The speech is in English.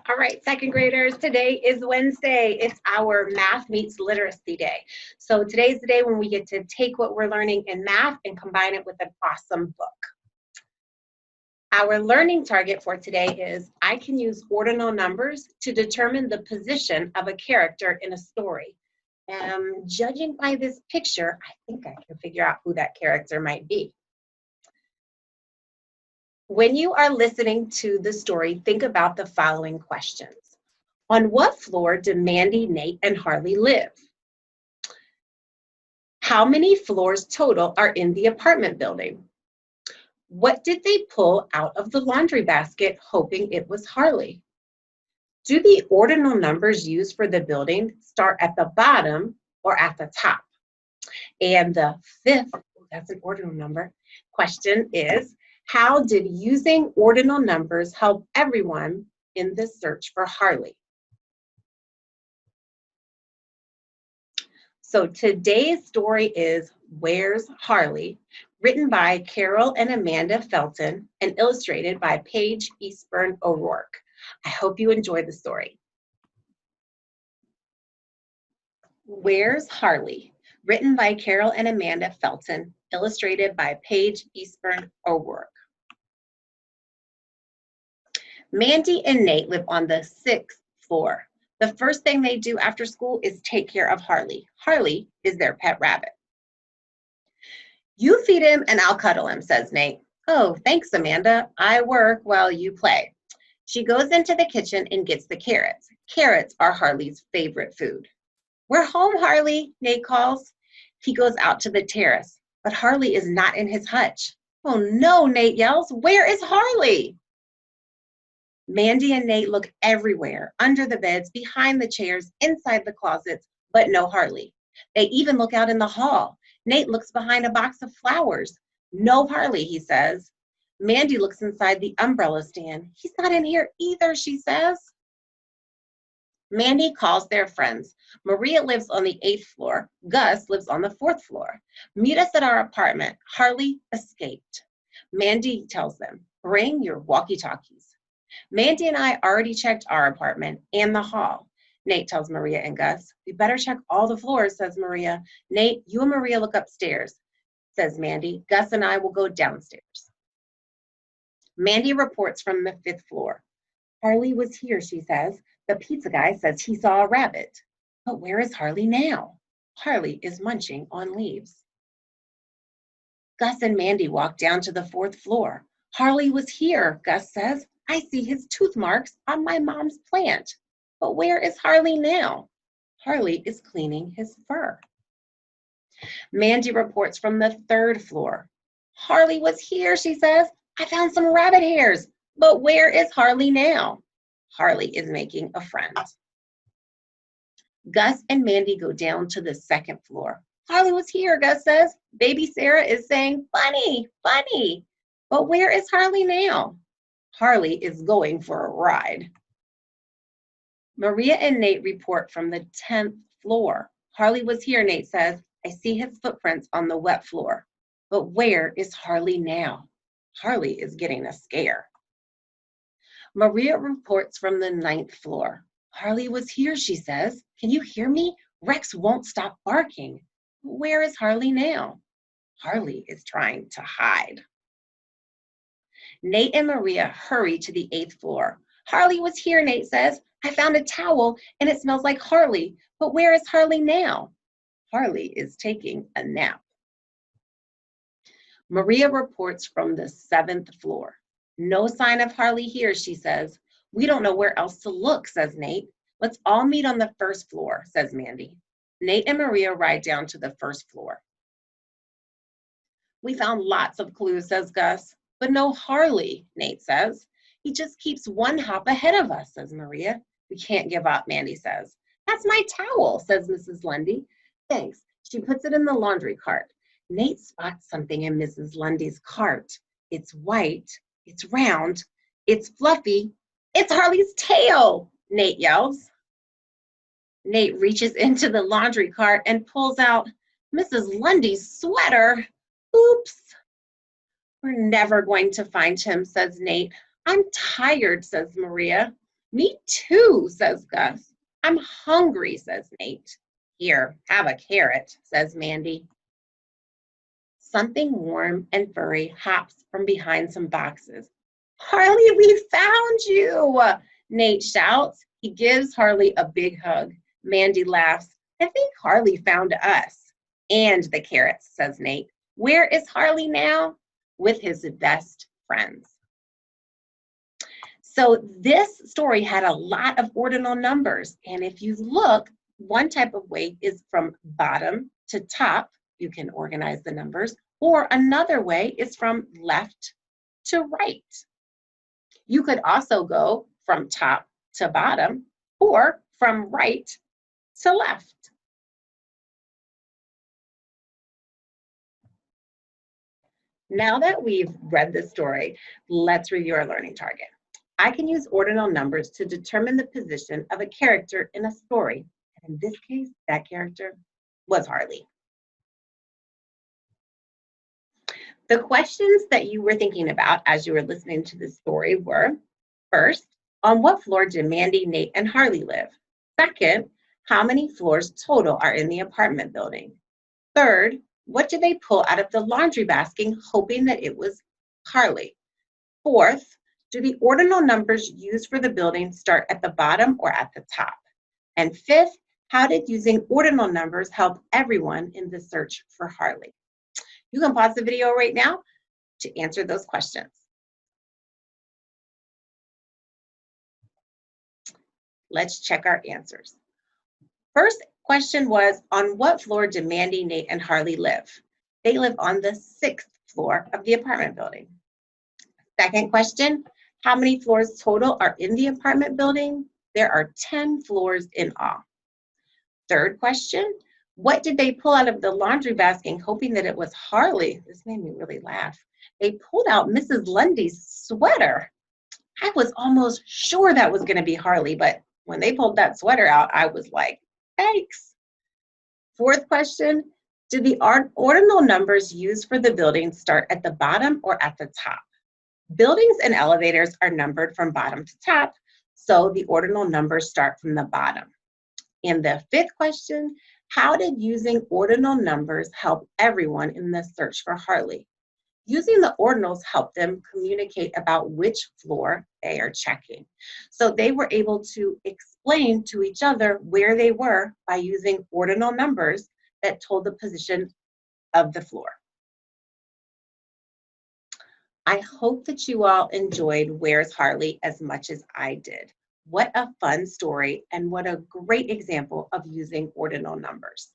All right, second graders, today is Wednesday. It's our Math Meets Literacy Day. So today's the day when we get to take what we're learning in math and combine it with an awesome book. Our learning target for today is I can use ordinal numbers to determine the position of a character in a story. Judging by this picture, I think I can figure out who that character might be. When you are listening to the story, think about the following questions. On what floor do Mandy, Nate, and Harley live? How many floors total are in the apartment building? What did they pull out of the laundry basket hoping it was Harley? Do the ordinal numbers used for the building start at the bottom or at the top? And the fifth, that's an ordinal number, question is, how did using ordinal numbers help everyone in the search for Harley? So today's story is Where's Harley? Written by Carol and Amanda Felton and illustrated by Paige Eastburn O'Rourke. I hope you enjoy the story. Where's Harley? Written by Carol and Amanda Felton, illustrated by Paige Eastburn O'Rourke. Mandy and Nate live on the 6th floor. The first thing they do after school is take care of Harley. Harley is their pet rabbit. You feed him and I'll cuddle him, says Nate. Oh, thanks, Amanda. I work while you play. She goes into the kitchen and gets the carrots. Carrots are Harley's favorite food. We're home, Harley, Nate calls. He goes out to the terrace, but Harley is not in his hutch. Oh no, Nate yells. Where is Harley? Mandy and Nate look everywhere, under the beds, behind the chairs, inside the closets, but no Harley. They even look out in the hall. Nate looks behind a box of flowers. No Harley, he says. Mandy looks inside the umbrella stand. He's not in here either, she says. Mandy calls their friends. Maria lives on the 8th floor. Gus lives on the 4th floor. Meet us at our apartment. Harley escaped. Mandy tells them, bring your walkie-talkies. Mandy and I already checked our apartment and the hall. Nate tells Maria and Gus. We better check all the floors, says Maria. Nate, you and Maria look upstairs, says Mandy. Gus and I will go downstairs. Mandy reports from the 5th floor. Harley was here, she says. The pizza guy says he saw a rabbit. But where is Harley now? Harley is munching on leaves. Gus and Mandy walk down to the 4th floor. Harley was here, Gus says. I see his tooth marks on my mom's plant. But where is Harley now? Harley is cleaning his fur. Mandy reports from the 3rd floor. Harley was here, she says. I found some rabbit hairs. But where is Harley now? Harley is making a friend. Gus and Mandy go down to the 2nd floor. Harley was here, Gus says. Baby Sarah is saying, bunny, bunny. But where is Harley now? Harley is going for a ride. Maria and Nate report from the 10th floor. Harley was here, Nate says. I see his footprints on the wet floor. But where is Harley now? Harley is getting a scare. Maria reports from the 9th floor. Harley was here, she says. Can you hear me? Rex won't stop barking. Where is Harley now? Harley is trying to hide. Nate and Maria hurry to the 8th floor. Harley was here, Nate says. I found a towel and it smells like Harley. But where is Harley now? Harley is taking a nap. Maria reports from the 7th floor. No sign of Harley here, she says. We don't know where else to look, says Nate. Let's all meet on the 1st floor, says Mandy. Nate and Maria ride down to the 1st floor. We found lots of clues, says Gus. But no Harley, Nate says. He just keeps one hop ahead of us, says Maria. We can't give up, Mandy says. That's my towel, says Mrs. Lundy. Thanks. She puts it in the laundry cart. Nate spots something in Mrs. Lundy's cart. It's white, it's round, it's fluffy. It's Harley's tail, Nate yells. Nate reaches into the laundry cart and pulls out Mrs. Lundy's sweater. Oops. We're never going to find him, says Nate. I'm tired, says Maria. Me too, says Gus. I'm hungry, says Nate. Here, have a carrot, says Mandy. Something warm and furry hops from behind some boxes. Harley, we found you, Nate shouts. He gives Harley a big hug. Mandy laughs. I think Harley found us. And the carrots, says Nate. Where is Harley now? With his best friends. So this story had a lot of ordinal numbers. And if you look, one type of way is from bottom to top. You can organize the numbers. Or another way is from left to right. You could also go from top to bottom or from right to left. Now that we've read the story, let's review our learning target. I can use ordinal numbers to determine the position of a character in a story. And in this case, that character was Harley. The questions that you were thinking about as you were listening to the story were, first, on what floor did Mandy, Nate, and Harley live? Second, how many floors total are in the apartment building? Third, what did they pull out of the laundry basket hoping that it was Harley? Fourth, do the ordinal numbers used for the building start at the bottom or at the top? And fifth, how did using ordinal numbers help everyone in the search for Harley? You can pause the video right now to answer those questions. Let's check our answers. First question was, on what floor did Mandy, Nate, and Harley live? They live on the 6th floor of the apartment building. Second question, how many floors total are in the apartment building? There are 10 floors in all. Third question, what did they pull out of the laundry basket hoping that it was Harley? This made me really laugh. They pulled out Mrs. Lundy's sweater. I was almost sure that was going to be Harley, but when they pulled that sweater out, I was like, thanks. Fourth question, do the ordinal numbers used for the building start at the bottom or at the top? Buildings and elevators are numbered from bottom to top, so the ordinal numbers start from the bottom. In the fifth question, how did using ordinal numbers help everyone in the search for Harley? Using the ordinals helped them communicate about which floor they are checking. So they were able to explain to each other where they were by using ordinal numbers that told the position of the floor. I hope that you all enjoyed Where's Harley as much as I did. What a fun story and what a great example of using ordinal numbers.